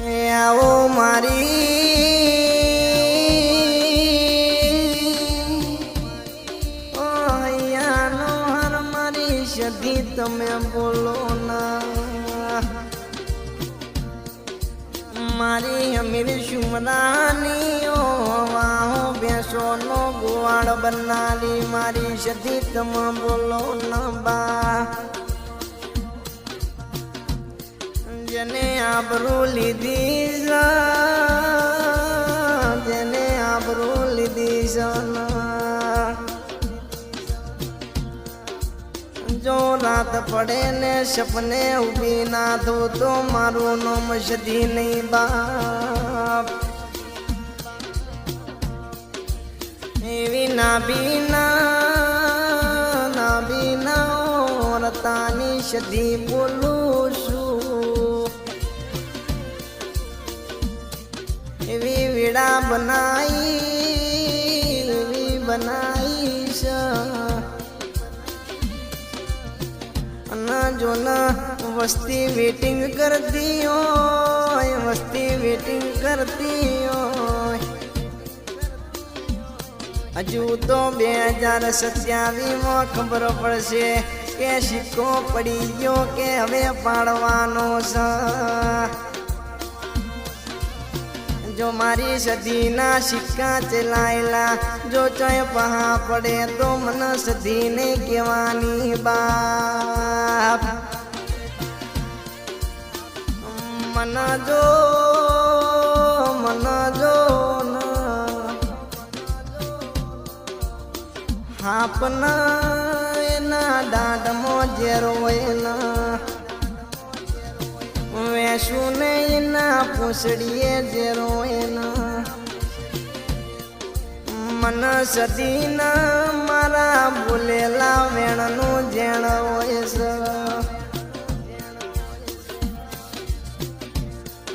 આવો મારી અહીંયાનો હર મારી સધી તમે બોલો ના મારી અમીર શુમરાની વાહો બેસોનો ગોવાળ બનાલી મારી સધી તમે બોલો ના બા જેને આબરૂ લીધી જેને આબરૂ લીધી જો રાત પડે ને સપને ઉભી ના થો તો મારું નામ સધી નહીં બાપ એવી નાબીના ઓરતાની સધી બોલું છું એવી વીડા બનાઈ છે અને જો વસ્તી વેટિંગ કરતી હોય હજુ તો 2027 ખબર પડશે કે સિક્કો પડી ગયો કે હવે પાડવાનો છે જો મારી સદીના સિક્કા ચલાયેલા જો ચોય પહા પડે તો મને સદીને કહેવાની બાપ મન જો હાપના એના દાંડમાં જેરો એના વેસું ને એના પૂછડીએ જેરો એના મન સદીના મારા બોલેલા વેણનું જેણ હોય છે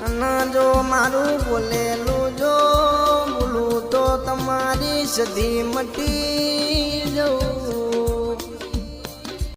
અને જો મારું બોલેલું જો બોલું તો તમારી સદી મટી જવું